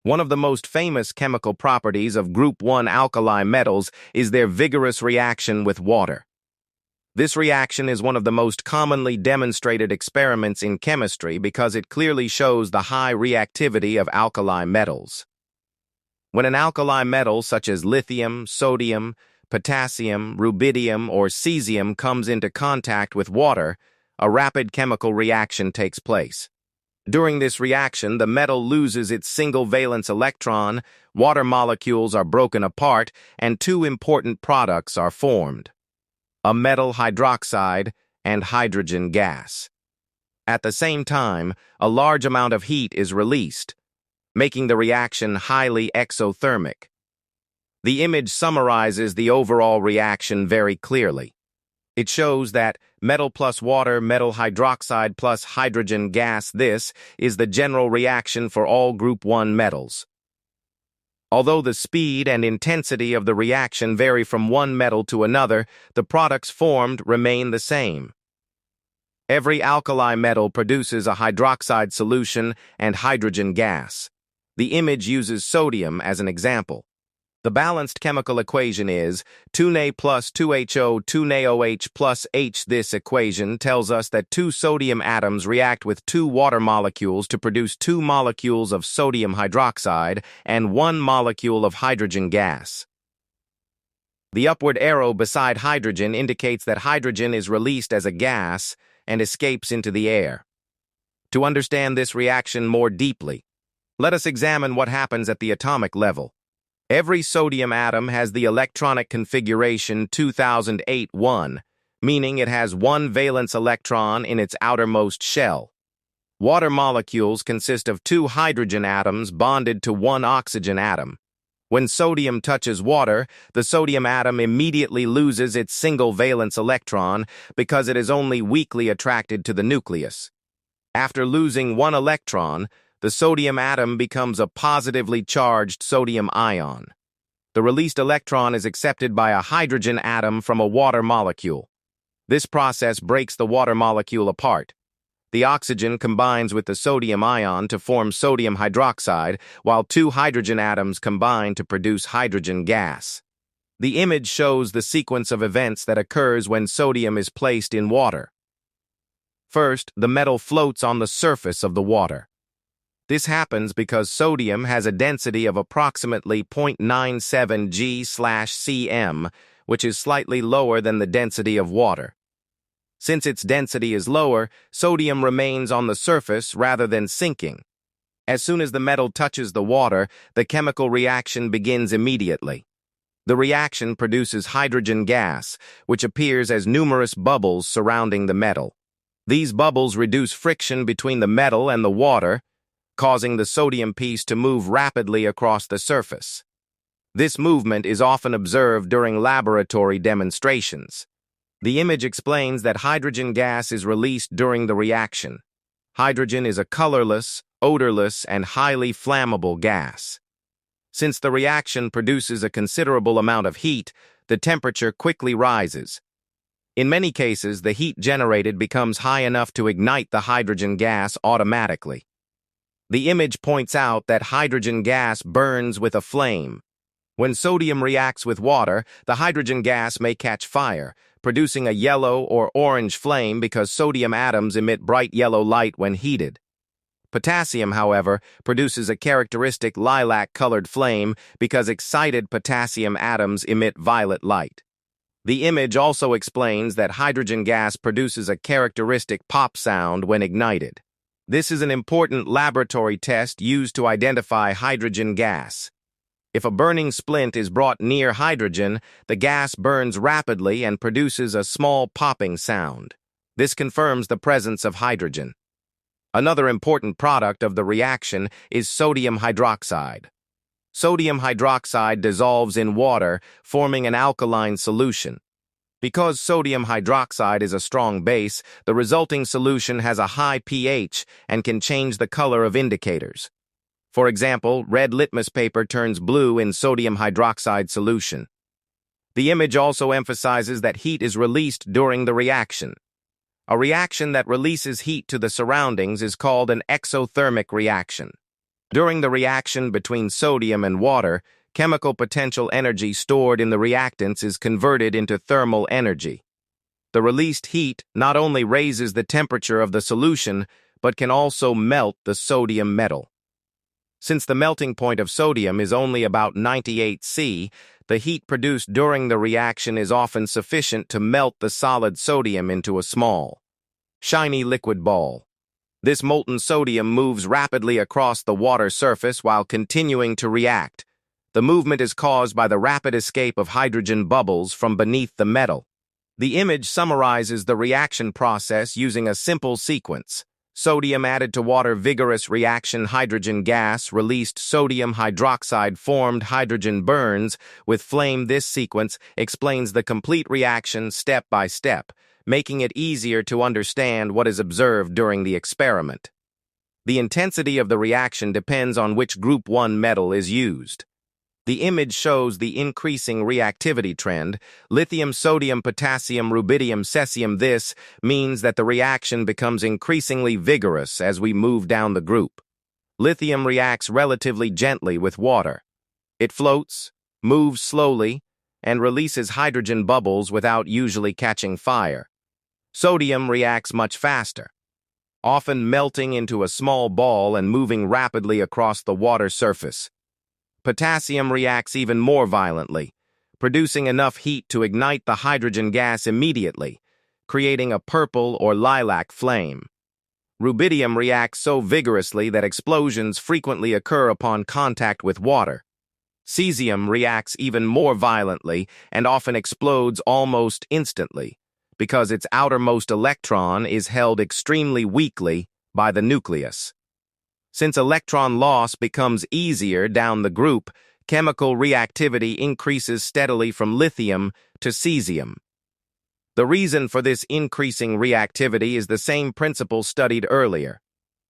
One of the most famous chemical properties of Group 1 alkali metals is their vigorous reaction with water. This reaction is one of the most commonly demonstrated experiments in chemistry because it clearly shows the high reactivity of alkali metals. When an alkali metal such as lithium, sodium, potassium, rubidium, or cesium comes into contact with water, a rapid chemical reaction takes place. During this reaction, the metal loses its single valence electron, water molecules are broken apart, and two important products are formed: a metal hydroxide and hydrogen gas. At the same time, a large amount of heat is released, making the reaction highly exothermic. The image summarizes the overall reaction very clearly. It shows that metal plus water, metal hydroxide plus hydrogen gas. This is the general reaction for all Group 1 metals. Although the speed and intensity of the reaction vary from one metal to another, the products formed remain the same. Every alkali metal produces a hydroxide solution and hydrogen gas. The image uses sodium as an example. The balanced chemical equation is 2Na plus 2HO 2NaOH plus H. This equation tells us that two sodium atoms react with two water molecules to produce 2 molecules of sodium hydroxide and 1 molecule of hydrogen gas. The upward arrow beside hydrogen indicates that hydrogen is released as a gas and escapes into the air. To understand this reaction more deeply, let us examine what happens at the atomic level. Every sodium atom has the electronic configuration 2008-1, meaning it has one valence electron in its outermost shell. Water molecules consist of 2 hydrogen atoms bonded to 1 oxygen atom. When sodium touches water, the sodium atom immediately loses its single valence electron because it is only weakly attracted to the nucleus. After losing 1 electron, the sodium atom becomes a positively charged sodium ion. The released electron is accepted by a hydrogen atom from a water molecule. This process breaks the water molecule apart. The oxygen combines with the sodium ion to form sodium hydroxide, while 2 hydrogen atoms combine to produce hydrogen gas. The image shows the sequence of events that occurs when sodium is placed in water. First, the metal floats on the surface of the water. This happens because sodium has a density of approximately 0.97 g/cm, which is slightly lower than the density of water. Since its density is lower, sodium remains on the surface rather than sinking. As soon as the metal touches the water, the chemical reaction begins immediately. The reaction produces hydrogen gas, which appears as numerous bubbles surrounding the metal. These bubbles reduce friction between the metal and the water, causing the sodium piece to move rapidly across the surface. This movement is often observed during laboratory demonstrations. The image explains that hydrogen gas is released during the reaction. Hydrogen is a colorless, odorless, and highly flammable gas. Since the reaction produces a considerable amount of heat, the temperature quickly rises. In many cases, the heat generated becomes high enough to ignite the hydrogen gas automatically. The image points out that hydrogen gas burns with a flame. When sodium reacts with water, the hydrogen gas may catch fire, producing a yellow or orange flame because sodium atoms emit bright yellow light when heated. Potassium, however, produces a characteristic lilac-colored flame because excited potassium atoms emit violet light. The image also explains that hydrogen gas produces a characteristic pop sound when ignited. This is an important laboratory test used to identify hydrogen gas. If a burning splint is brought near hydrogen, the gas burns rapidly and produces a small popping sound. This confirms the presence of hydrogen. Another important product of the reaction is sodium hydroxide. Sodium hydroxide dissolves in water, forming an alkaline solution. Because sodium hydroxide is a strong base, the resulting solution has a high pH and can change the color of indicators. For example, red litmus paper turns blue in sodium hydroxide solution. The image also emphasizes that heat is released during the reaction. A reaction that releases heat to the surroundings is called an exothermic reaction. During the reaction between sodium and water, chemical potential energy stored in the reactants is converted into thermal energy. The released heat not only raises the temperature of the solution, but can also melt the sodium metal. Since the melting point of sodium is only about 98 C, the heat produced during the reaction is often sufficient to melt the solid sodium into a small, shiny liquid ball. This molten sodium moves rapidly across the water surface while continuing to react. The movement is caused by the rapid escape of hydrogen bubbles from beneath the metal. The image summarizes the reaction process using a simple sequence. Sodium added to water, vigorous reaction, hydrogen gas, released sodium hydroxide, formed, hydrogen burns with flame. This sequence explains the complete reaction step by step, making it easier to understand what is observed during the experiment. The intensity of the reaction depends on which group 1 metal is used. The image shows the increasing reactivity trend: lithium, sodium, potassium, rubidium, cesium. This means that the reaction becomes increasingly vigorous as we move down the group. Lithium reacts relatively gently with water. It floats, moves slowly, and releases hydrogen bubbles without usually catching fire. Sodium reacts much faster, often melting into a small ball and moving rapidly across the water surface. Potassium reacts even more violently, producing enough heat to ignite the hydrogen gas immediately, creating a purple or lilac flame. Rubidium reacts so vigorously that explosions frequently occur upon contact with water. Cesium reacts even more violently and often explodes almost instantly, because its outermost electron is held extremely weakly by the nucleus. Since electron loss becomes easier down the group, chemical reactivity increases steadily from lithium to cesium. The reason for this increasing reactivity is the same principle studied earlier.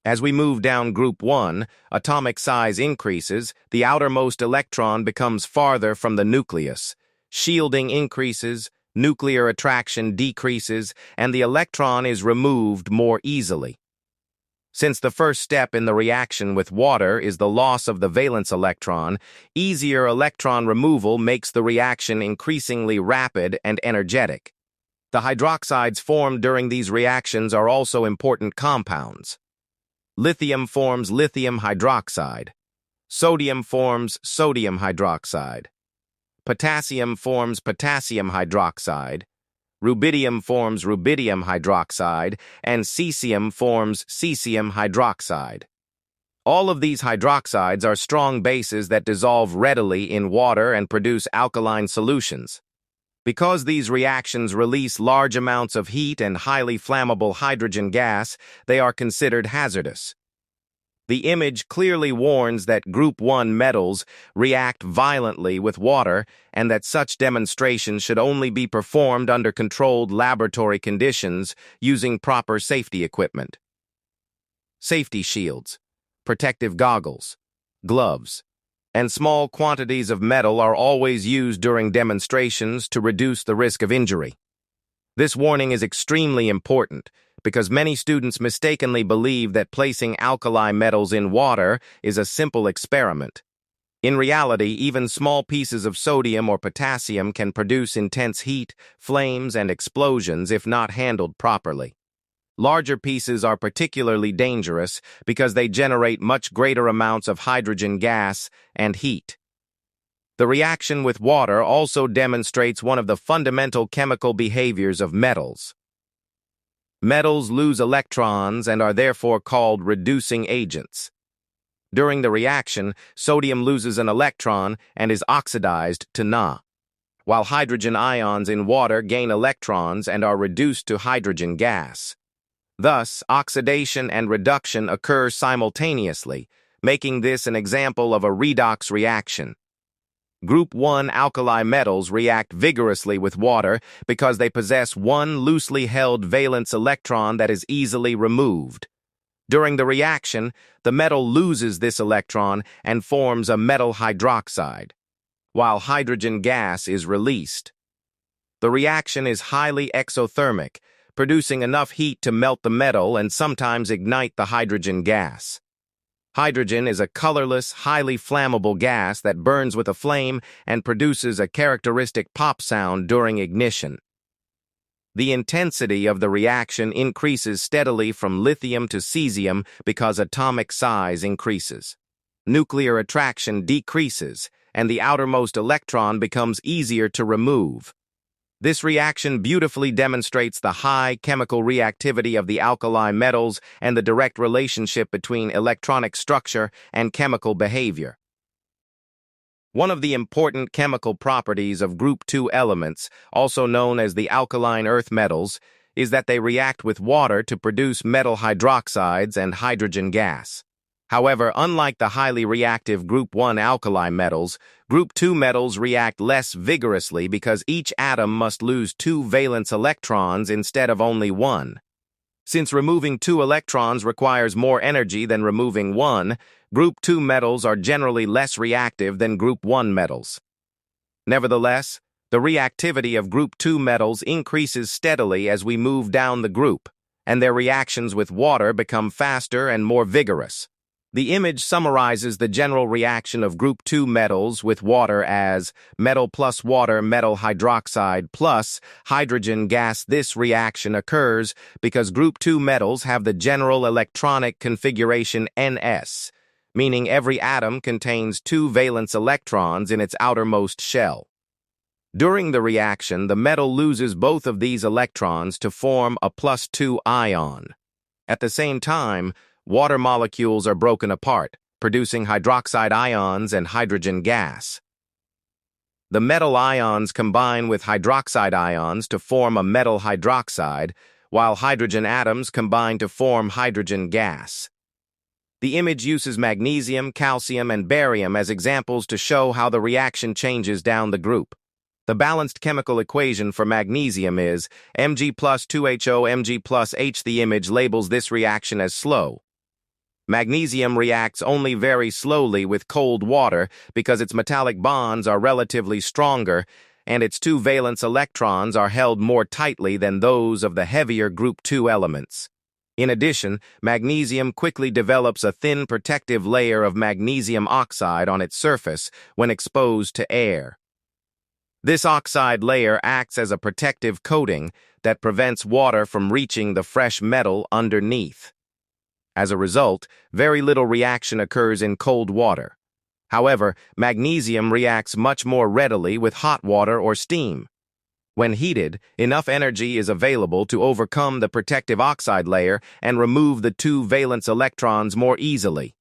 As we move down group 1, atomic size increases, the outermost electron becomes farther from the nucleus, shielding increases, nuclear attraction decreases, and the electron is removed more easily. Since the first step in the reaction with water is the loss of the valence electron, easier electron removal makes the reaction increasingly rapid and energetic. The hydroxides formed during these reactions are also important compounds. Lithium forms lithium hydroxide. Sodium forms sodium hydroxide. Potassium forms potassium hydroxide. Rubidium forms rubidium hydroxide, and cesium forms cesium hydroxide. All of these hydroxides are strong bases that dissolve readily in water and produce alkaline solutions. Because these reactions release large amounts of heat and highly flammable hydrogen gas, they are considered hazardous. The image clearly warns that Group 1 metals react violently with water and that such demonstrations should only be performed under controlled laboratory conditions using proper safety equipment. Safety shields, protective goggles, gloves, and small quantities of metal are always used during demonstrations to reduce the risk of injury. This warning is extremely important because many students mistakenly believe that placing alkali metals in water is a simple experiment. In reality, even small pieces of sodium or potassium can produce intense heat, flames, and explosions if not handled properly. Larger pieces are particularly dangerous because they generate much greater amounts of hydrogen gas and heat. The reaction with water also demonstrates one of the fundamental chemical behaviors of metals. Metals lose electrons and are therefore called reducing agents. During the reaction, sodium loses an electron and is oxidized to Na, while hydrogen ions in water gain electrons and are reduced to hydrogen gas. Thus, oxidation and reduction occur simultaneously, making this an example of a redox reaction. Group 1 alkali metals react vigorously with water because they possess one loosely held valence electron that is easily removed. During the reaction, the metal loses this electron and forms a metal hydroxide, while hydrogen gas is released. The reaction is highly exothermic, producing enough heat to melt the metal and sometimes ignite the hydrogen gas. Hydrogen is a colorless, highly flammable gas that burns with a flame and produces a characteristic pop sound during ignition. The intensity of the reaction increases steadily from lithium to cesium because atomic size increases. Nuclear attraction decreases, and the outermost electron becomes easier to remove. This reaction beautifully demonstrates the high chemical reactivity of the alkali metals and the direct relationship between electronic structure and chemical behavior. One of the important chemical properties of group 2 elements, also known as the alkaline earth metals, is that they react with water to produce metal hydroxides and hydrogen gas. However, unlike the highly reactive group 1 alkali metals, group 2 metals react less vigorously because each atom must lose 2 valence electrons instead of only 1. Since removing 2 electrons requires more energy than removing 1, group 2 metals are generally less reactive than group 1 metals. Nevertheless, the reactivity of group 2 metals increases steadily as we move down the group, and their reactions with water become faster and more vigorous. The image summarizes the general reaction of group 2 metals with water as metal plus water, metal hydroxide plus hydrogen gas. This reaction occurs because group 2 metals have the general electronic configuration Ns, meaning every atom contains 2 valence electrons in its outermost shell. During the reaction, the metal loses both of these electrons to form a +2 ion. At the same time, water molecules are broken apart, producing hydroxide ions and hydrogen gas. The metal ions combine with hydroxide ions to form a metal hydroxide, while hydrogen atoms combine to form hydrogen gas. The image uses magnesium, calcium, and barium as examples to show how the reaction changes down the group. The balanced chemical equation for magnesium is Mg plus 2HO Mg plus H. The image labels this reaction as slow. Magnesium reacts only very slowly with cold water because its metallic bonds are relatively stronger and its 2 valence electrons are held more tightly than those of the heavier group 2 elements. In addition, magnesium quickly develops a thin protective layer of magnesium oxide on its surface when exposed to air. This oxide layer acts as a protective coating that prevents water from reaching the fresh metal underneath. As a result, very little reaction occurs in cold water. However, magnesium reacts much more readily with hot water or steam. When heated, enough energy is available to overcome the protective oxide layer and remove the 2 valence electrons more easily.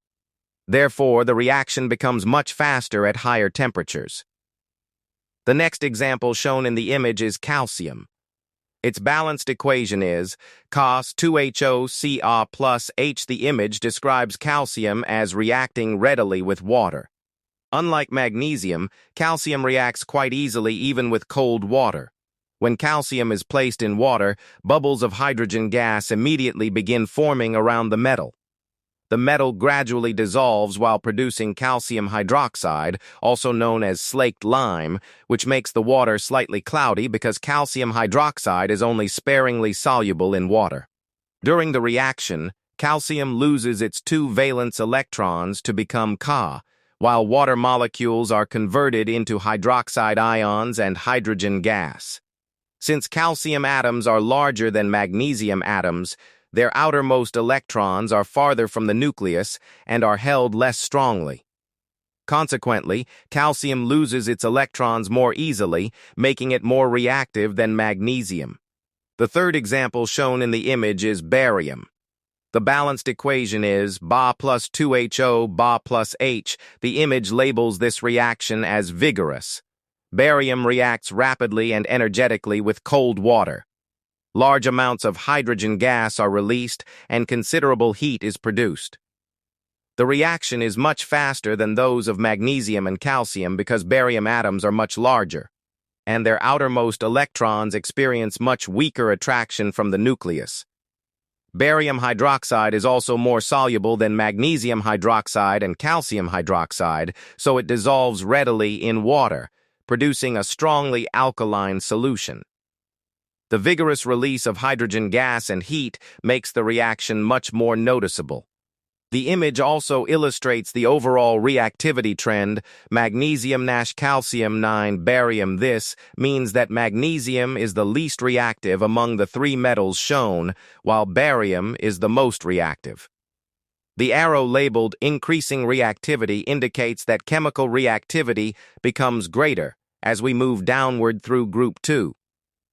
Therefore, the reaction becomes much faster at higher temperatures. The next example shown in the image is calcium. Its balanced equation is Cos 2HO Ca plus H. The image describes calcium as reacting readily with water. Unlike magnesium, calcium reacts quite easily even with cold water. When calcium is placed in water, bubbles of hydrogen gas immediately begin forming around the metal. The metal gradually dissolves while producing calcium hydroxide, also known as slaked lime, which makes the water slightly cloudy because calcium hydroxide is only sparingly soluble in water. During the reaction, calcium loses its 2 valence electrons to become Ca, while water molecules are converted into hydroxide ions and hydrogen gas. Since calcium atoms are larger than magnesium atoms, their outermost electrons are farther from the nucleus and are held less strongly. Consequently, calcium loses its electrons more easily, making it more reactive than magnesium. The third example shown in the image is barium. The balanced equation is Ba plus 2HO, Ba plus H. The image labels this reaction as vigorous. Barium reacts rapidly and energetically with cold water. Large amounts of hydrogen gas are released and considerable heat is produced. The reaction is much faster than those of magnesium and calcium because barium atoms are much larger, and their outermost electrons experience much weaker attraction from the nucleus. Barium hydroxide is also more soluble than magnesium hydroxide and calcium hydroxide, so it dissolves readily in water, producing a strongly alkaline solution. The vigorous release of hydrogen gas and heat makes the reaction much more noticeable. The image also illustrates the overall reactivity trend, magnesium-calcium-9 barium. This means that magnesium is the least reactive among the three metals shown, while barium is the most reactive. The arrow labeled increasing reactivity indicates that chemical reactivity becomes greater as we move downward through Group 2.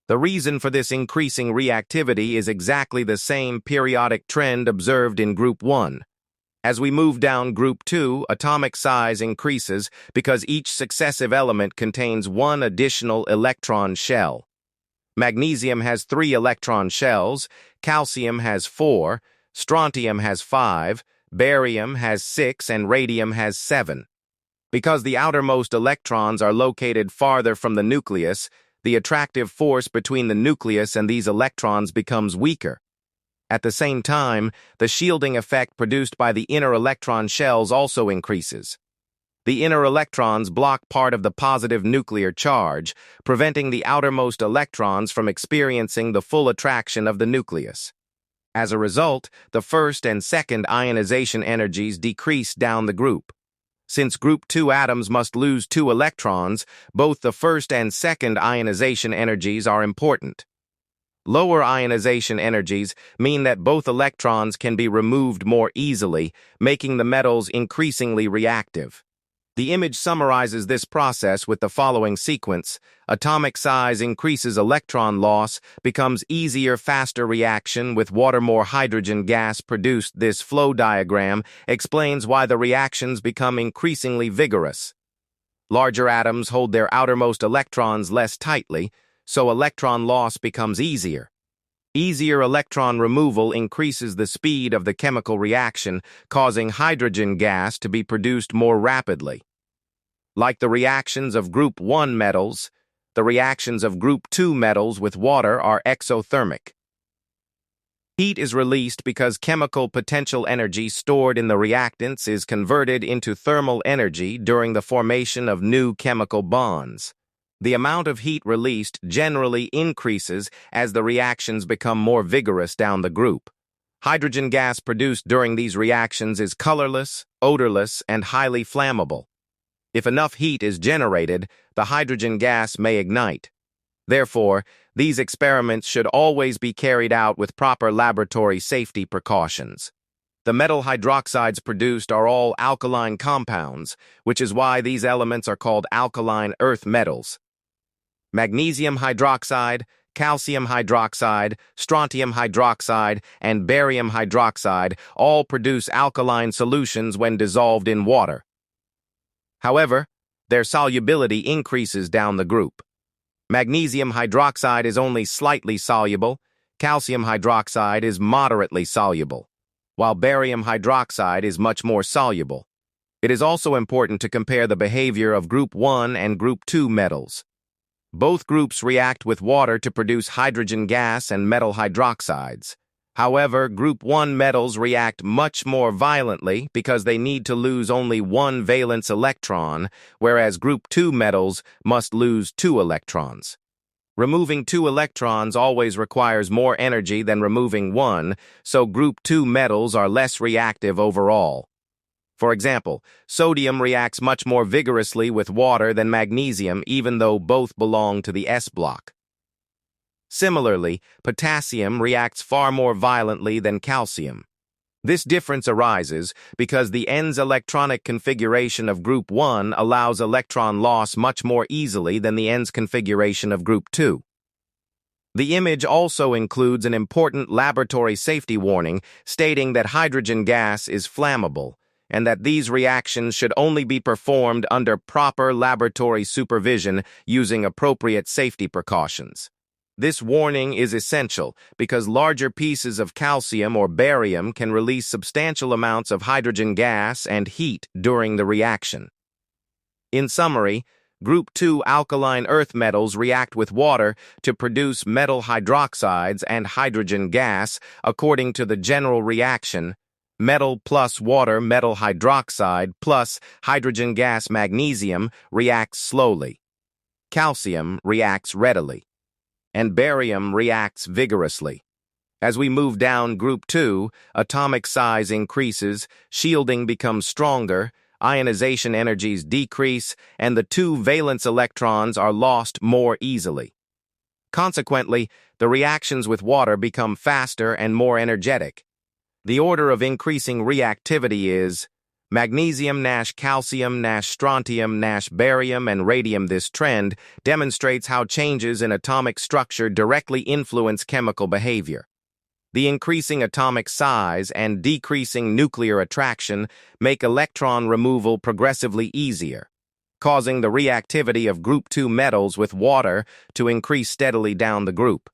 The reason for this increasing reactivity is exactly the same periodic trend observed in Group 1. As we move down Group 2, atomic size increases because each successive element contains one additional electron shell. Magnesium has 3 electron shells, calcium has 4, strontium has 5, barium has 6, and radium has 7. Because the outermost electrons are located farther from the nucleus, the attractive force between the nucleus and these electrons becomes weaker. At the same time, the shielding effect produced by the inner electron shells also increases. The inner electrons block part of the positive nuclear charge, preventing the outermost electrons from experiencing the full attraction of the nucleus. As a result, the first and second ionization energies decrease down the group. Since Group 2 atoms must lose 2 electrons, both the first and second ionization energies are important. Lower ionization energies mean that both electrons can be removed more easily, making the metals increasingly reactive. The image summarizes this process with the following sequence. Atomic size increases electron loss, becomes easier, faster reaction with water, more hydrogen gas produced. This flow diagram explains why the reactions become increasingly vigorous. Larger atoms hold their outermost electrons less tightly, so electron loss becomes easier. Easier electron removal increases the speed of the chemical reaction, causing hydrogen gas to be produced more rapidly. Like the reactions of Group 1 metals, the reactions of Group 2 metals with water are exothermic. Heat is released because chemical potential energy stored in the reactants is converted into thermal energy during the formation of new chemical bonds. The amount of heat released generally increases as the reactions become more vigorous down the group. Hydrogen gas produced during these reactions is colorless, odorless, and highly flammable. If enough heat is generated, the hydrogen gas may ignite. Therefore, these experiments should always be carried out with proper laboratory safety precautions. The metal hydroxides produced are all alkaline compounds, which is why these elements are called alkaline earth metals. Magnesium hydroxide, calcium hydroxide, strontium hydroxide, and barium hydroxide all produce alkaline solutions when dissolved in water. However, their solubility increases down the group. Magnesium hydroxide is only slightly soluble, calcium hydroxide is moderately soluble, while barium hydroxide is much more soluble. It is also important to compare the behavior of Group 1 and Group 2 metals. Both groups react with water to produce hydrogen gas and metal hydroxides. However, Group 1 metals react much more violently because they need to lose only one valence electron, whereas Group 2 metals must lose 2 electrons. Removing 2 electrons always requires more energy than removing 1, so Group 2 metals are less reactive overall. For example, sodium reacts much more vigorously with water than magnesium, even though both belong to the S block. Similarly, potassium reacts far more violently than calcium. This difference arises because the N's electronic configuration of Group 1 allows electron loss much more easily than the N's configuration of Group 2. The image also includes an important laboratory safety warning stating that hydrogen gas is flammable, and that these reactions should only be performed under proper laboratory supervision using appropriate safety precautions. This warning is essential because larger pieces of calcium or barium can release substantial amounts of hydrogen gas and heat during the reaction. In summary, Group 2 alkaline earth metals react with water to produce metal hydroxides and hydrogen gas according to the general reaction: metal plus water metal hydroxide plus hydrogen gas magnesium reacts slowly. Calcium reacts readily. And barium reacts vigorously. As we move down group 2, atomic size increases, shielding becomes stronger, ionization energies decrease, and the two valence electrons are lost more easily. Consequently, the reactions with water become faster and more energetic. The order of increasing reactivity is magnesium, calcium, strontium, barium, and radium. This trend demonstrates how changes in atomic structure directly influence chemical behavior. The increasing atomic size and decreasing nuclear attraction make electron removal progressively easier, causing the reactivity of group 2 metals with water to increase steadily down the group.